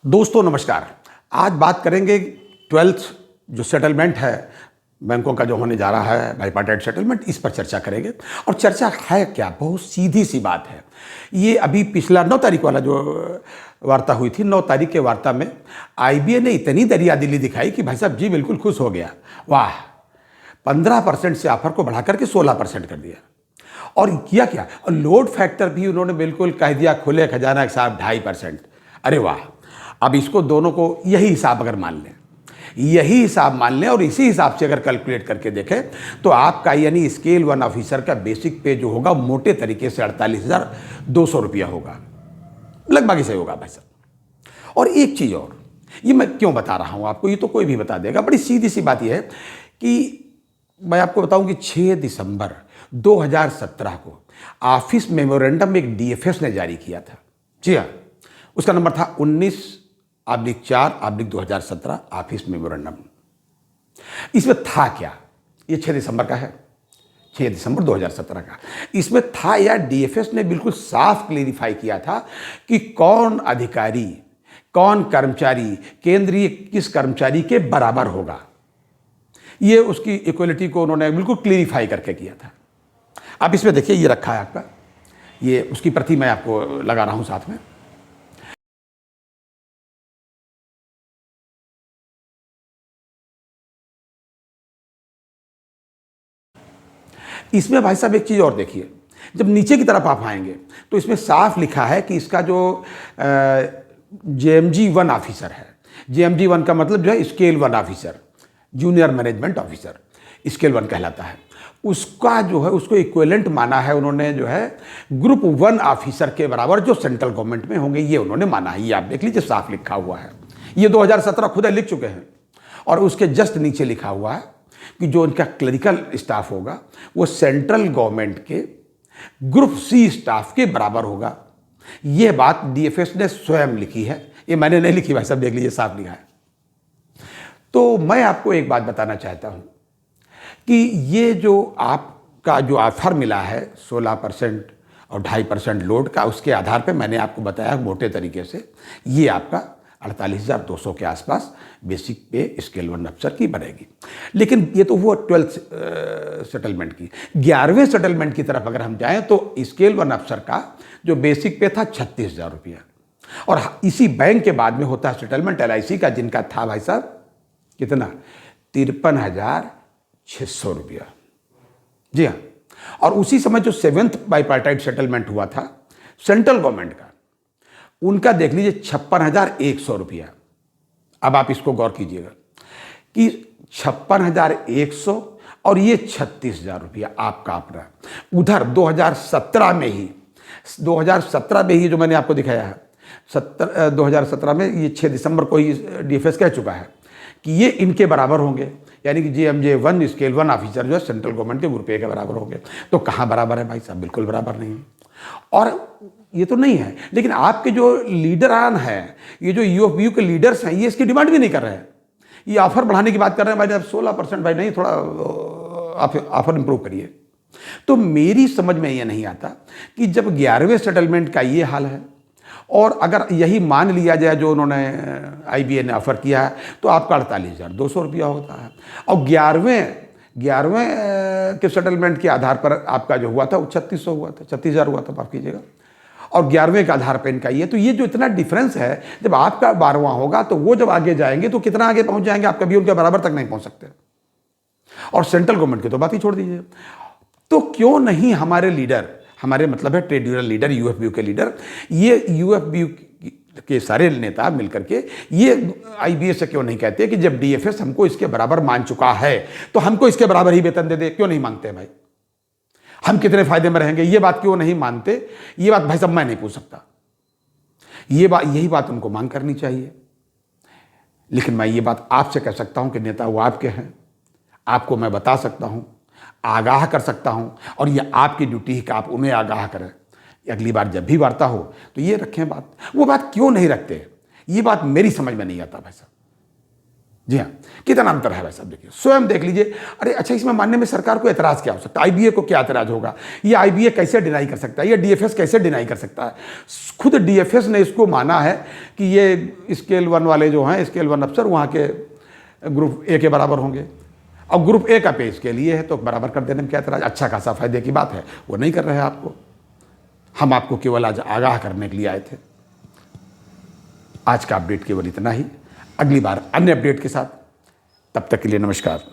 दोस्तों नमस्कार। आज बात करेंगे 12th जो सेटलमेंट है बैंकों का जो होने जा रहा है बाईपार्टाइट सेटलमेंट, इस पर चर्चा करेंगे। और चर्चा है क्या, बहुत सीधी सी बात है। ये अभी पिछला 9 तारीख वाला जो वार्ता हुई थी, 9 तारीख के वार्ता में आईबीए ने इतनी दरिया दिली दिखाई कि भाई साहब जी बिल्कुल खुश हो गया। वाह, 15% से ऑफर को बढ़ा करके 16% कर दिया। और किया क्या, और लोड फैक्टर भी उन्होंने बिल्कुल कह दिया खुले खजाना के साथ 2.5%। अरे वाह, अब इसको दोनों को यही हिसाब अगर मान लें, यही हिसाब मान लें और इसी हिसाब से अगर कैलकुलेट करके देखें तो आपका यानी स्केल 1 ऑफिसर का बेसिक पे जो होगा मोटे तरीके से 48,200 रुपया होगा, लगभग इसे होगा भाई साहब। और एक चीज़ और, ये मैं क्यों बता रहा हूँ आपको, ये तो कोई भी बता देगा। बड़ी सीधी सी बात यह है कि मैं आपको बताऊं कि 6 दिसंबर 2017 को ऑफिस मेमोरेंडम एक डीएफएस ने जारी किया था। जी हाँ, उसका नंबर था 19/4/2017 ऑफिस मेमोरेंडम। इसमें था क्या, ये 6 दिसंबर का है, 6 दिसंबर 2017 का। इसमें था या डीएफएस ने बिल्कुल साफ क्लेरिफाई किया था कि कौन अधिकारी, कौन कर्मचारी केंद्रीय किस कर्मचारी के बराबर होगा। ये उसकी इक्वलिटी को उन्होंने बिल्कुल क्लेरिफाई करके किया था। आप इसमें देखिए, ये रखा है आपका, ये उसकी प्रति मैं आपको लगा रहा हूं साथ में। इसमें भाई साहब एक चीज़ और देखिए, जब नीचे की तरफ आप आएंगे तो इसमें साफ लिखा है कि इसका जो जेएमजी 1 ऑफिसर है, जेएमजी 1 का मतलब जो है scale 1 officer, junior management officer, scale 1 कहलाता है। उसका जो है उसको इक्विवेलेंट माना है उन्होंने, जो है ग्रुप 1 ऑफिसर के बराबर जो सेंट्रल गवर्नमेंट में होंगे, ये उन्होंने माना है। ये आप देख लीजिए, साफ लिखा हुआ है। ये 2017 खुद लिख चुके हैं। और उसके जस्ट नीचे लिखा हुआ है कि जो उनका क्लरिकल स्टाफ होगा वो सेंट्रल गवर्नमेंट के ग्रुप सी स्टाफ के बराबर होगा। यह बात डीएफएस ने स्वयं लिखी है, ये मैंने नहीं लिखी भाई साहब, देख लीजिए साफ लिखा है। तो मैं आपको एक बात बताना चाहता हूं कि ये जो आपका जो ऑफर मिला है 16% और 2.5% लोड का, उसके आधार पे मैंने आपको बताया मोटे तरीके से ये आपका 48,200 के आसपास बेसिक पे स्केल 1 अफसर की बनेगी। लेकिन ये तो वो 12th सेटलमेंट की। 11वें सेटलमेंट की तरफ अगर हम जाएं तो स्केल 1 अफसर का जो बेसिक पे था 36,000 रुपया। और इसी बैंक के बाद में होता है सेटलमेंट एलआईसी का, जिनका था भाई साहब कितना, 53,600 रुपया। जी हाँ, और उसी समय जो 7th बाईपार्टाइट सेटलमेंट हुआ था सेंट्रल गवर्नमेंट का, उनका देख लीजिए 56,100 रुपया। अब आप इसको गौर कीजिएगा कि 56,100 और ये 36,000 रुपया आपका अपना। उधर 2017 में ही, 2017 में ही जो मैंने आपको दिखाया है, 2017 में ये 6 दिसंबर को ही डीएफएस कह चुका है कि ये इनके बराबर होंगे, यानी कि जेएमजे 1 स्केल 1 ऑफिसर जो है सेंट्रल गवर्नमेंट के ग्रुप ए के बराबर होंगे। तो कहाँ बराबर है भाई साहब, बिल्कुल बराबर नहीं है। और ये तो नहीं है, लेकिन आपके जो लीडरान हैं, ये जो यूएफबीयू के लीडर्स हैं, ये इसकी डिमांड भी नहीं कर रहे हैं। ये ऑफर बढ़ाने की बात कर रहे हैं, भाई 16% भाई नहीं, थोड़ा ऑफर इंप्रूव करिए। तो मेरी समझ में ये नहीं आता कि जब 11वें सेटलमेंट का ये हाल है और अगर यही मान लिया जाए जो उन्होंने आईबीए ने ऑफर किया है, तो आपका 48,200 रुपया होता है। और 11वें के सेटलमेंट के आधार पर आपका जो हुआ था वो 3600 हुआ था, 36,000 हुआ था, माफ कीजिएगा। और 11वें के आधार पर इनका ये, तो ये जो इतना डिफरेंस है, जब आपका 12वां होगा तो वो जब आगे जाएंगे तो कितना आगे पहुंच जाएंगे, आप कभी उनके बराबर तक नहीं पहुंच सकते। और सेंट्रल गवर्नमेंट की तो बात ही छोड़ दीजिए। तो क्यों नहीं हमारे लीडर, हमारे मतलब है ट्रेड यूनियन लीडर, यूएफबीयू के लीडर, ये यूएफबीयू के सारे नेता मिलकर के ये आईबीए से क्यों नहीं कहते कि जब डीएफएस हमको इसके बराबर मान चुका है तो हमको इसके बराबर ही वेतन दे दे। क्यों नहीं मांगते भाई, हम कितने फायदे में रहेंगे, ये बात क्यों नहीं मानते। ये बात भाई साहब मैं नहीं पूछ सकता, ये बात, यही बात उनको मांग करनी चाहिए। लेकिन मैं ये बात आपसे कह सकता हूं कि नेता वो आपके हैं, आपको मैं बता सकता हूं, आगाह कर सकता हूं, और ये आपकी ड्यूटी है कि आप उन्हें आगाह करें। अगली बार जब भी वार्ता हो तो ये रखें बात। वो बात क्यों नहीं रखते, ये बात मेरी समझ में नहीं आता भाई साहब। जी हाँ, कितना अंतर है भाई साहब, देखिए स्वयं देख लीजिए। अरे अच्छा, इसमें मानने में सरकार को एतराज़ क्या हो सकता है? आईबीए को क्या एतराज़ होगा? ये आईबीए कैसे डिनाई कर सकता है? ये डीएफएस कैसे डिनाई कर सकता है? खुद डीएफएस ने इसको माना है कि ये स्केल 1 वाले जो हैं, स्केल 1 अफसर वहाँ के ग्रुप ए के बराबर होंगे। और ग्रुप ए का पे स्केल ये है, तो बराबर कर देने में क्या एतराज़? अच्छा खासा फायदे की बात है, वो नहीं कर रहे हैं आपको। हम आपको केवल आज आगाह करने के लिए आए थे। आज का अपडेट केवल इतना ही। अगली बार अन्य अपडेट के साथ, तब तक के लिए नमस्कार।